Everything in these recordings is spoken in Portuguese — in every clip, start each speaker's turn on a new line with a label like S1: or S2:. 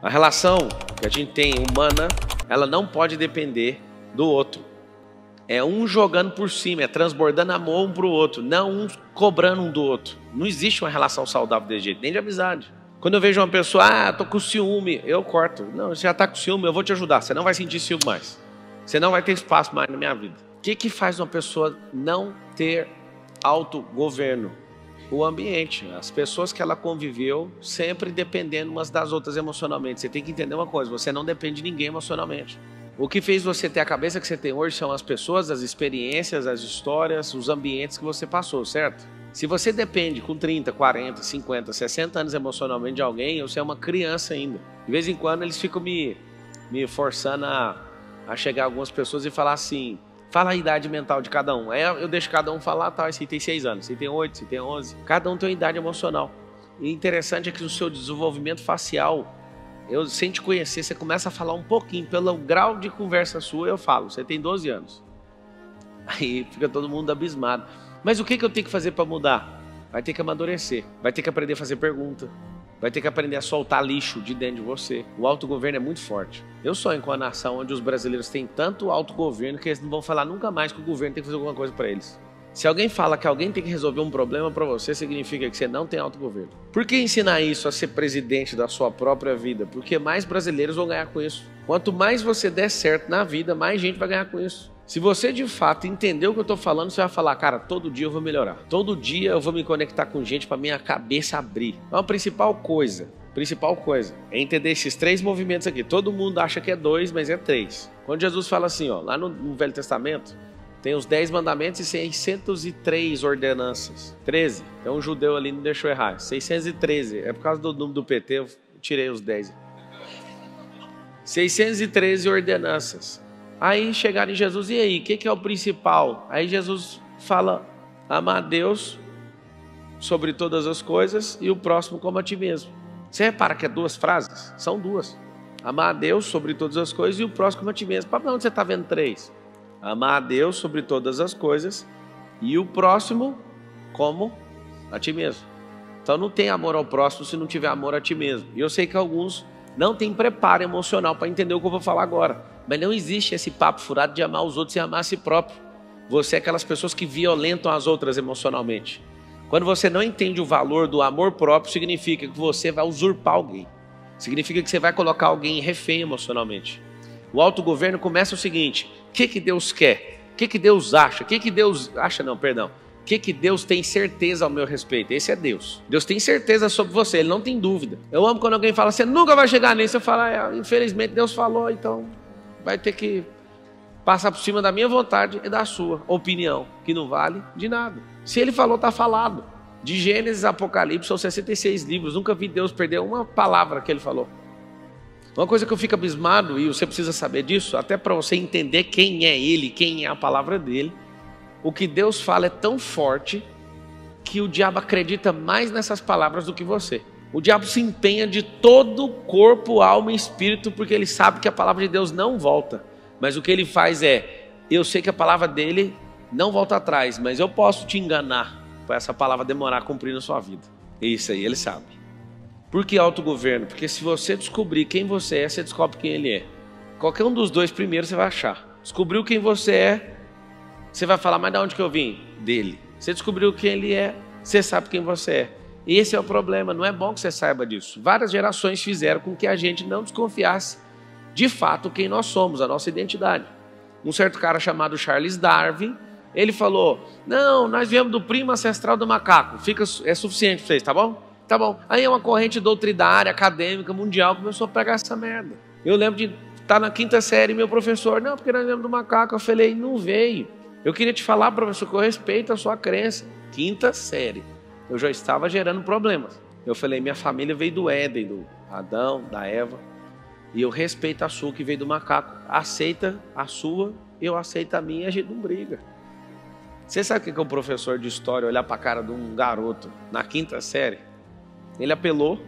S1: A relação que a gente tem humana, ela não pode depender do outro. É um jogando por cima, é transbordando amor um para o outro, não um cobrando um do outro. Não existe uma relação saudável desse jeito, nem de amizade. Quando eu vejo uma pessoa, tô com ciúme, eu corto. Não, você já tá com ciúme, eu vou te ajudar. Você não vai sentir ciúme mais. Você não vai ter espaço mais na minha vida. O que faz uma pessoa não ter autogoverno? O ambiente, as pessoas que ela conviveu, sempre dependendo umas das outras emocionalmente. Você tem que entender uma coisa, você não depende de ninguém emocionalmente. O que fez você ter a cabeça que você tem hoje são as pessoas, as experiências, as histórias, os ambientes que você passou, certo? Se você depende com 30, 40, 50, 60 anos emocionalmente de alguém, você é uma criança ainda. De vez em quando eles ficam me forçando a chegar a algumas pessoas e falar assim, fala a idade mental de cada um. Aí eu deixo cada um falar, tá, esse tem 6 anos, esse tem 8, esse tem 11. Cada um tem uma idade emocional. E interessante é que no seu desenvolvimento facial, sem te conhecer, você começa a falar um pouquinho, pelo grau de conversa sua, eu falo, você tem 12 anos. Aí fica todo mundo abismado. Mas o que eu tenho que fazer para mudar? Vai ter que amadurecer, vai ter que aprender a fazer pergunta, vai ter que aprender a soltar lixo de dentro de você. O autogoverno é muito forte. Eu sonho com a nação onde os brasileiros têm tanto autogoverno que eles não vão falar nunca mais que o governo tem que fazer alguma coisa para eles. Se alguém fala que alguém tem que resolver um problema para você, significa que você não tem autogoverno. Por que ensinar isso a ser presidente da sua própria vida? Porque mais brasileiros vão ganhar com isso. Quanto mais você der certo na vida, mais gente vai ganhar com isso. Se você de fato entender o que eu estou falando, você vai falar, cara, todo dia eu vou melhorar. Todo dia eu vou me conectar com gente para minha cabeça abrir. Então a principal coisa é entender esses 3 movimentos aqui. Todo mundo acha que é 2, mas é 3. Quando Jesus fala assim, ó, lá no Velho Testamento, tem os 10 mandamentos e 603 ordenanças. 13. Então um judeu ali não deixou errar. 613. É por causa do número do PT, eu tirei os 10. 613 ordenanças. Aí chegaram em Jesus, e aí, o que é o principal? Aí Jesus fala, amar a Deus sobre todas as coisas e o próximo como a ti mesmo. Você repara que é 2 frases? São 2. Amar a Deus sobre todas as coisas e o próximo como a ti mesmo. Para onde você está vendo 3? Amar a Deus sobre todas as coisas e o próximo como a ti mesmo. Então não tem amor ao próximo se não tiver amor a ti mesmo. E eu sei que alguns não têm preparo emocional para entender o que eu vou falar agora. Mas não existe esse papo furado de amar os outros e amar a si próprio. Você é aquelas pessoas que violentam as outras emocionalmente. Quando você não entende o valor do amor próprio, significa que você vai usurpar alguém. Significa que você vai colocar alguém refém emocionalmente. O autogoverno começa o seguinte, o que Deus quer? O que Deus acha? O que Deus tem certeza ao meu respeito? Esse é Deus. Deus tem certeza sobre você, Ele não tem dúvida. Eu amo quando alguém fala, você nunca vai chegar nisso. Eu falo, infelizmente Deus falou, então vai ter que passar por cima da minha vontade e da sua opinião, que não vale de nada. Se Ele falou, está falado. De Gênesis a Apocalipse são 66 livros, nunca vi Deus perder uma palavra que Ele falou. Uma coisa que eu fico abismado, e você precisa saber disso, até para você entender quem é Ele, quem é a palavra dEle, o que Deus fala é tão forte que o diabo acredita mais nessas palavras do que você. O diabo se empenha de todo o corpo, alma e espírito, porque ele sabe que a palavra de Deus não volta. Mas o que ele faz é, eu sei que a palavra dele não volta atrás, mas eu posso te enganar para essa palavra demorar a cumprir na sua vida. Isso aí ele sabe. Por que autogoverno? Porque se você descobrir quem você é, você descobre quem ele é. Qualquer um dos 2 primeiros você vai achar. Descobriu quem você é, você vai falar, mas de onde que eu vim? Dele. Você descobriu quem ele é, você sabe quem você é. Esse é o problema, não é bom que você saiba disso. Várias gerações fizeram com que a gente não desconfiasse de fato quem nós somos, a nossa identidade. Um certo cara chamado Charles Darwin, ele falou, não, nós viemos do primo ancestral do macaco, é suficiente para vocês, tá bom? Tá bom. Aí uma corrente doutrinária, acadêmica, mundial, começou a pregar essa merda. Eu lembro de estar na 5ª série, meu professor, não, porque nós viemos do macaco. Eu falei, não veio. Eu queria te falar, professor, que eu respeito a sua crença. 5ª série. Eu já estava gerando problemas. Eu falei, minha família veio do Éden, do Adão, da Eva. E eu respeito a sua que veio do macaco. Aceita a sua, eu aceito a minha e a gente não briga. Você sabe o que é um professor de história olhar para a cara de um garoto na 5ª série? Ele apelou,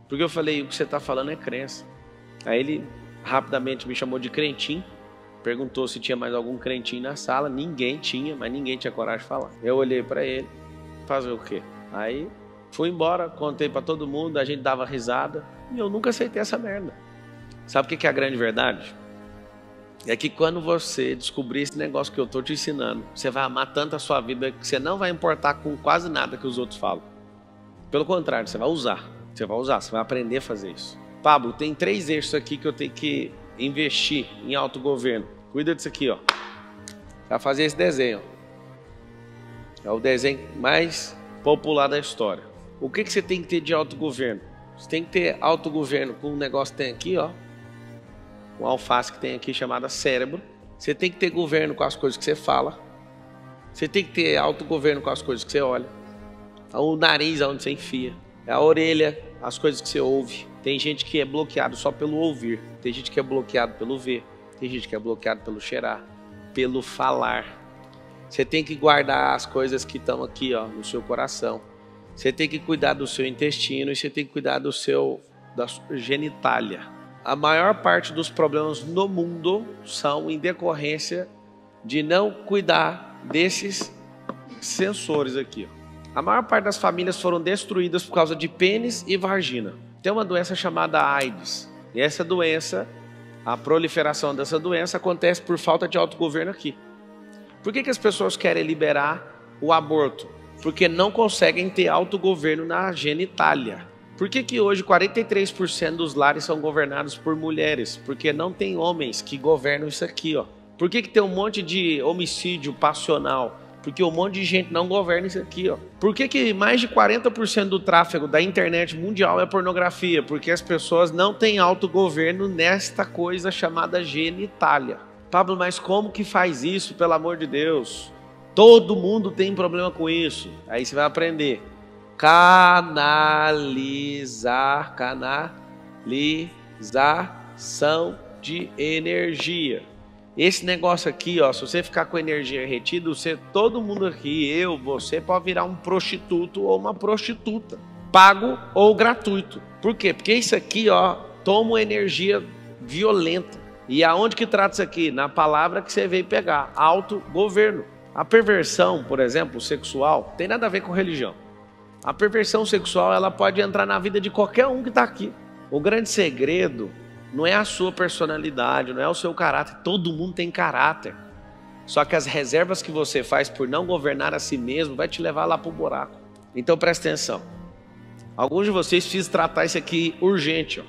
S1: porque eu falei, o que você está falando é crença. Aí ele rapidamente me chamou de crentinho, perguntou se tinha mais algum crentinho na sala. Ninguém tinha, mas ninguém tinha coragem de falar. Eu olhei para ele, fazer o quê? Aí Fui embora, contei para todo mundo, a gente dava risada. E eu nunca aceitei essa merda. Sabe o que é a grande verdade? É que quando você descobrir esse negócio que eu estou te ensinando, você vai amar tanto a sua vida que você não vai importar com quase nada que os outros falam. Pelo contrário, você vai usar. Você vai aprender a fazer isso. Pablo, tem 3 eixos aqui que eu tenho que investir em autogoverno. Cuida disso aqui, ó. Vai fazer esse desenho. É o desenho mais popular da história. O que você tem que ter de autogoverno? Você tem que ter autogoverno com um negócio que tem aqui, ó. Um alface que tem aqui chamada cérebro. Você tem que ter governo com as coisas que você fala. Você tem que ter autogoverno com as coisas que você olha. O nariz aonde você enfia. A orelha, as coisas que você ouve. Tem gente que é bloqueado só pelo ouvir. Tem gente que é bloqueado pelo ver. Tem gente que é bloqueado pelo cheirar. Pelo falar. Você tem que guardar as coisas que estão aqui, ó, no seu coração. Você tem que cuidar do seu intestino e você tem que cuidar da sua genitália. A maior parte dos problemas no mundo são em decorrência de não cuidar desses sensores aqui. A maior parte das famílias foram destruídas por causa de pênis e vagina. Tem uma doença chamada AIDS. E essa doença, a proliferação dessa doença acontece por falta de autogoverno aqui. Por que as pessoas querem liberar o aborto? Porque não conseguem ter autogoverno na genitália. Por que hoje 43% dos lares são governados por mulheres? Porque não tem homens que governam isso aqui, ó. Por que tem um monte de homicídio passional? Porque um monte de gente não governa isso aqui, ó. Por que mais de 40% do tráfego da internet mundial é pornografia? Porque as pessoas não têm autogoverno nesta coisa chamada genitália. Pablo, mas como que faz isso, pelo amor de Deus? Todo mundo tem problema com isso. Aí você vai aprender. Canalização de energia. Esse negócio aqui, ó, se você ficar com energia retida, todo mundo aqui, você pode virar um prostituto ou uma prostituta, pago ou gratuito. Por quê? Porque isso aqui, ó, toma uma energia violenta. E aonde que trata isso aqui? Na palavra que você veio pegar, autogoverno. A perversão, por exemplo, sexual, tem nada a ver com religião. A perversão sexual, ela pode entrar na vida de qualquer um que está aqui. O grande segredo não é a sua personalidade, não é o seu caráter. Todo mundo tem caráter. Só que as reservas que você faz por não governar a si mesmo vai te levar lá para o buraco. Então presta atenção. Alguns de vocês precisam tratar isso aqui urgente.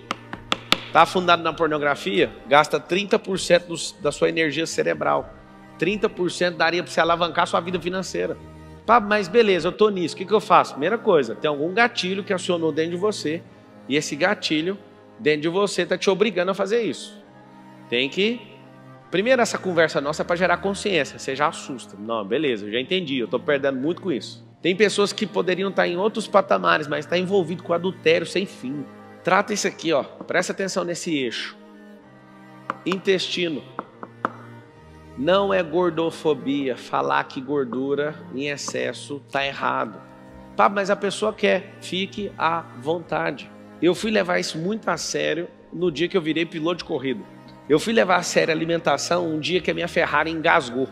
S1: Está afundado na pornografia? Gasta 30% da sua energia cerebral. 30% daria para você alavancar a sua vida financeira. Mas beleza, eu estou nisso, o que eu faço? Primeira coisa, tem algum gatilho que acionou dentro de você, e esse gatilho dentro de você está te obrigando a fazer isso. Tem que... Primeiro, essa conversa nossa é para gerar consciência, você já assusta. Não, beleza, eu já entendi, eu estou perdendo muito com isso. Tem pessoas que poderiam estar em outros patamares, mas está envolvido com adultério sem fim. Trata isso aqui, ó, presta atenção nesse eixo. Intestino. Não é gordofobia, falar que gordura em excesso está errado. Mas a pessoa quer, fique à vontade. Eu fui levar isso muito a sério no dia que eu virei piloto de corrida. Eu fui levar a sério a alimentação um dia que a minha Ferrari engasgou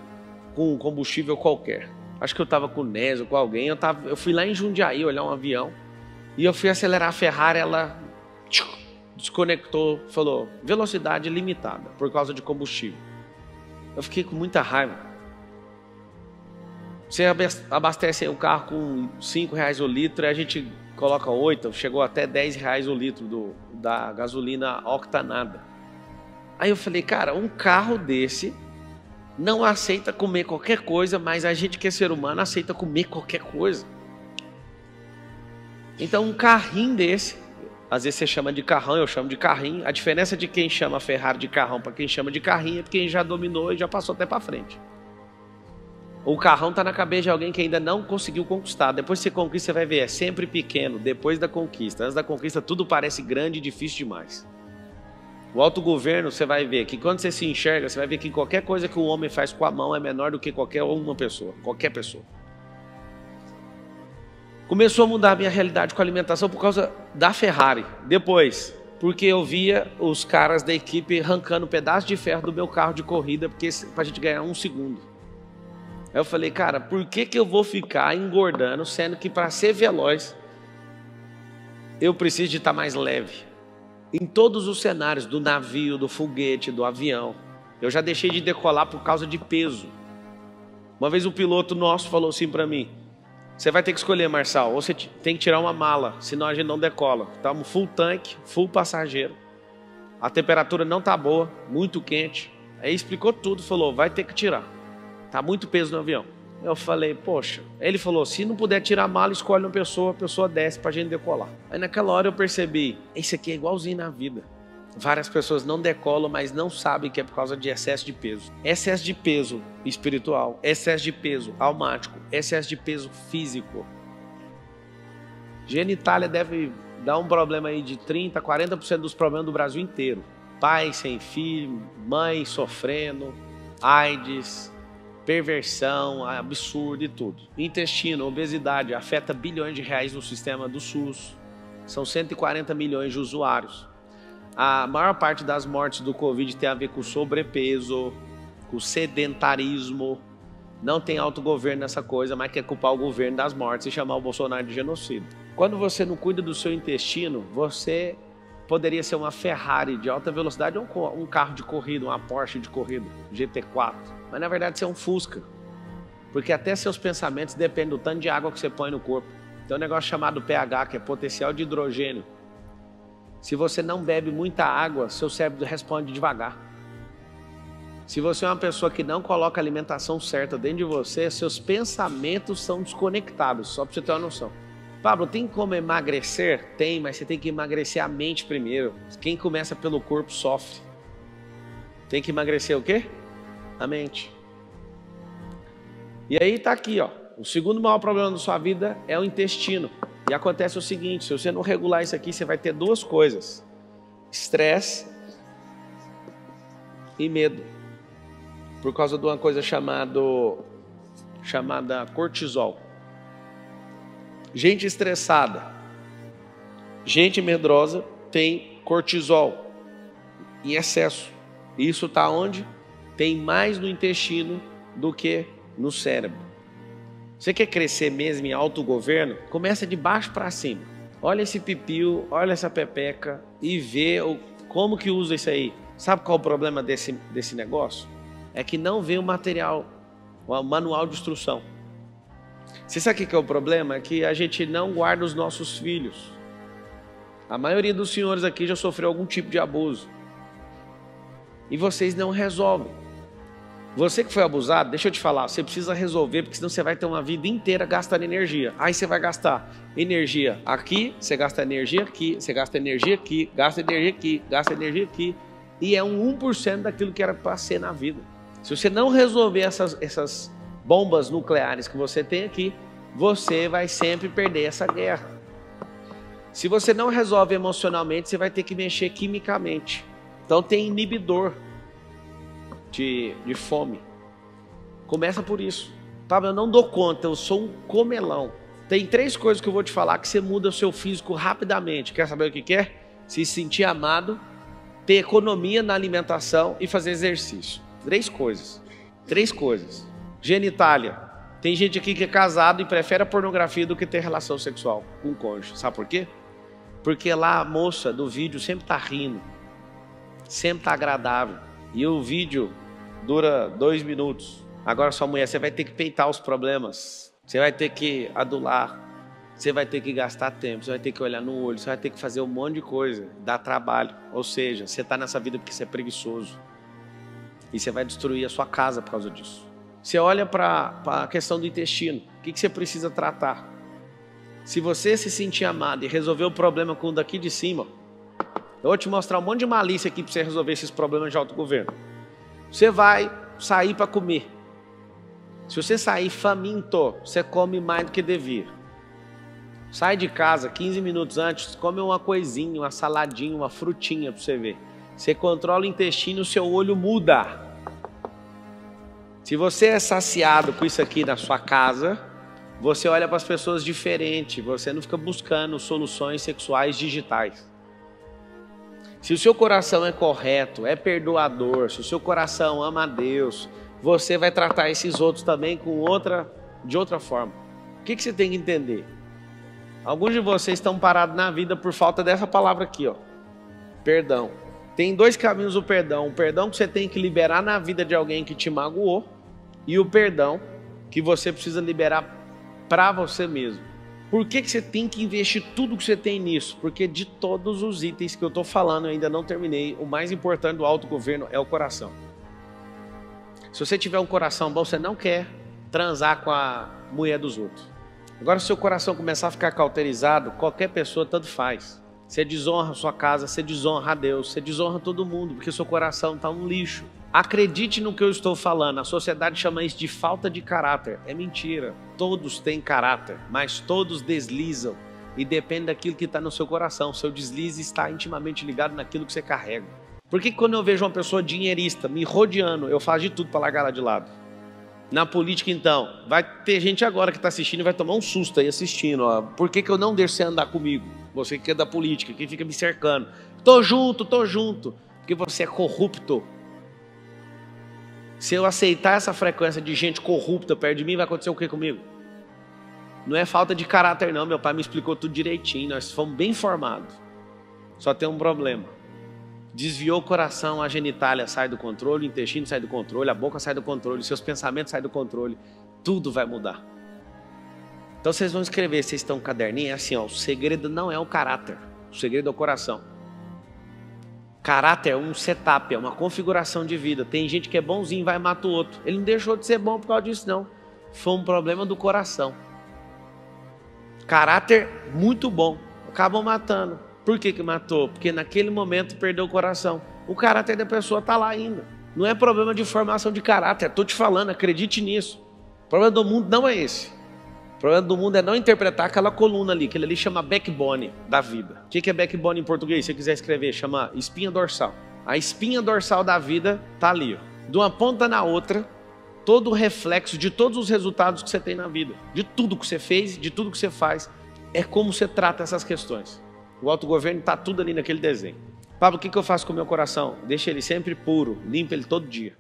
S1: com um combustível qualquer. Acho que eu estava com o Nésio, com alguém. Eu fui lá em Jundiaí olhar um avião e eu fui acelerar a Ferrari, ela desconectou, falou velocidade limitada por causa de combustível. Eu fiquei com muita raiva. Você abastece o carro com R$5 o litro, e a gente coloca 8, chegou até R$10 o litro da gasolina octanada. Aí eu falei, cara, um carro desse não aceita comer qualquer coisa, mas a gente que é ser humano aceita comer qualquer coisa. Então um carrinho desse, às vezes você chama de carrão, eu chamo de carrinho. A diferença de quem chama Ferrari de carrão para quem chama de carrinho é quem já dominou e já passou até para frente. O carrão está na cabeça de alguém que ainda não conseguiu conquistar. Depois que você conquista, você vai ver, é sempre pequeno, depois da conquista. Antes da conquista, tudo parece grande e difícil demais. O autogoverno, você vai ver que quando você se enxerga, você vai ver que qualquer coisa que o homem faz com a mão é menor do que qualquer pessoa. Começou a mudar a minha realidade com a alimentação por causa da Ferrari. Depois, porque eu via os caras da equipe arrancando um pedaço de ferro do meu carro de corrida para a gente ganhar 1 segundo. Aí eu falei, cara, por que eu vou ficar engordando, sendo que para ser veloz eu preciso de estar mais leve. Em todos os cenários, do navio, do foguete, do avião. Eu já deixei de decolar por causa de peso. Uma vez um piloto nosso falou assim para mim: você vai ter que escolher, Marçal, ou você tem que tirar uma mala, senão a gente não decola. Estamos full tanque, full passageiro. A temperatura não está boa, muito quente. Aí explicou tudo, falou, vai ter que tirar. Está muito peso no avião. Eu falei, poxa. Ele falou, se não puder tirar a mala, escolhe uma pessoa, a pessoa desce para a gente decolar. Aí naquela hora eu percebi, isso aqui é igualzinho na vida. Várias pessoas não decolam, mas não sabem que é por causa de excesso de peso. Excesso de peso espiritual, excesso de peso almático, excesso de peso físico. Genitália deve dar um problema aí de 30%, 40% dos problemas do Brasil inteiro. Pai sem filho, mãe sofrendo, AIDS, perversão, absurdo e tudo. Intestino, obesidade, afeta bilhões de reais no sistema do SUS. São 140 milhões de usuários. A maior parte das mortes do Covid tem a ver com sobrepeso, com sedentarismo. Não tem autogoverno nessa coisa, mas quer culpar o governo das mortes e chamar o Bolsonaro de genocida. Quando você não cuida do seu intestino, você poderia ser uma Ferrari de alta velocidade ou um carro de corrida, uma Porsche de corrida, GT4. Mas na verdade você é um Fusca. Porque até seus pensamentos dependem do tanto de água que você põe no corpo. Tem um negócio chamado pH, que é potencial de hidrogênio. Se você não bebe muita água, seu cérebro responde devagar. Se você é uma pessoa que não coloca a alimentação certa dentro de você, seus pensamentos são desconectados, só para você ter uma noção. Pablo, tem como emagrecer? Tem, mas você tem que emagrecer a mente primeiro. Quem começa pelo corpo sofre. Tem que emagrecer o quê? A mente. E aí tá aqui, ó. O segundo maior problema da sua vida é o intestino. E acontece o seguinte, se você não regular isso aqui, você vai ter duas coisas. Estresse e medo. Por causa de uma coisa chamada cortisol. Gente estressada, gente medrosa tem cortisol em excesso. Isso está onde? Tem mais no intestino do que no cérebro. Você quer crescer mesmo em autogoverno? Começa de baixo para cima. Olha esse pipiu, olha essa pepeca e vê como que usa isso aí. Sabe qual é o problema desse negócio? É que não vê o material, o manual de instrução. Você sabe o que é o problema? É que a gente não guarda os nossos filhos. A maioria dos senhores aqui já sofreu algum tipo de abuso. E vocês não resolvem. Você que foi abusado, deixa eu te falar, você precisa resolver, porque senão você vai ter uma vida inteira gastando energia. Aí você vai gastar energia aqui, você gasta energia aqui, você gasta energia aqui, gasta energia aqui, gasta energia aqui. E é um 1% daquilo que era para ser na vida. Se você não resolver essas bombas nucleares que você tem aqui, você vai sempre perder essa guerra. Se você não resolve emocionalmente, você vai ter que mexer quimicamente. Então tem inibidor de fome. Começa por isso. Pablo, eu não dou conta, eu sou um comelão. Tem 3 coisas que eu vou te falar que você muda o seu físico rapidamente. Quer saber o que é? Se sentir amado, ter economia na alimentação e fazer exercício. 3 coisas. 3 coisas. Genitália. Tem gente aqui que é casado e prefere a pornografia do que ter relação sexual com o cônjuge. Sabe por quê? Porque lá a moça do vídeo sempre tá rindo. Sempre tá agradável. E o vídeo dura 2 minutos. Agora sua mulher, você vai ter que peitar os problemas. Você vai ter que adular. Você vai ter que gastar tempo. Você vai ter que olhar no olho. Você vai ter que fazer um monte de coisa. Dá trabalho. Ou seja, você tá nessa vida porque você é preguiçoso. E você vai destruir a sua casa por causa disso. Você olha para a questão do intestino. O que você precisa tratar? Se você se sentir amado e resolver o problema com o daqui de cima, eu vou te mostrar um monte de malícia aqui para você resolver esses problemas de autogoverno. Você vai sair para comer. Se você sair faminto, você come mais do que devia. Sai de casa 15 minutos antes, come uma coisinha, uma saladinha, uma frutinha para você ver. Você controla o intestino, o seu olho muda. Se você é saciado com isso aqui na sua casa, você olha para as pessoas diferente, você não fica buscando soluções sexuais digitais. Se o seu coração é correto, é perdoador, se o seu coração ama a Deus, você vai tratar esses outros também de outra forma. O que você tem que entender? Alguns de vocês estão parados na vida por falta dessa palavra aqui, ó. Perdão. Tem dois caminhos do perdão. O perdão que você tem que liberar na vida de alguém que te magoou e o perdão que você precisa liberar para você mesmo. Por que você tem que investir tudo que você tem nisso? Porque de todos os itens que eu estou falando, eu ainda não terminei, o mais importante do autogoverno é o coração. Se você tiver um coração bom, você não quer transar com a mulher dos outros. Agora, se o seu coração começar a ficar cauterizado, qualquer pessoa tanto faz. Você desonra a sua casa, você desonra a Deus, você desonra todo mundo, porque seu coração está um lixo. Acredite no que eu estou falando, a sociedade chama isso de falta de caráter. É mentira. Todos têm caráter, mas todos deslizam e depende daquilo que está no seu coração. Seu deslize está intimamente ligado naquilo que você carrega. Por que quando eu vejo uma pessoa dinheirista me rodeando, eu faço de tudo para largar ela de lado? Na política, então, vai ter gente agora que está assistindo e vai tomar um susto aí assistindo. Ó. Por que eu não deixo você andar comigo? Você que é da política, que fica me cercando. Tô junto. Porque você é corrupto. Se eu aceitar essa frequência de gente corrupta perto de mim, vai acontecer o que comigo? Não é falta de caráter não, meu pai me explicou tudo direitinho, nós fomos bem formados. Só tem um problema. Desviou o coração, a genitália sai do controle, o intestino sai do controle, a boca sai do controle, seus pensamentos saem do controle, tudo vai mudar. Então vocês vão escrever, vocês estão com caderninho, é assim, ó, o segredo não é o caráter, o segredo é o coração. Caráter é um setup, é uma configuração de vida. Tem gente que é bonzinho e vai matar o outro. Ele não deixou de ser bom por causa disso, não. Foi um problema do coração. Caráter muito bom, acabam matando. Por que matou? Porque naquele momento perdeu o coração. O caráter da pessoa está lá ainda. Não é problema de formação de caráter. Estou te falando, acredite nisso. O problema do mundo não é esse. O problema do mundo é não interpretar aquela coluna ali, aquele ali chama backbone da vida. O que é backbone em português? Se você quiser escrever, chama espinha dorsal. A espinha dorsal da vida está ali, ó. De uma ponta na outra, todo o reflexo de todos os resultados que você tem na vida. De tudo que você fez, de tudo que você faz. É como você trata essas questões. O autogoverno está tudo ali naquele desenho. Pablo, o que eu faço com o meu coração? Deixa ele sempre puro, limpa ele todo dia.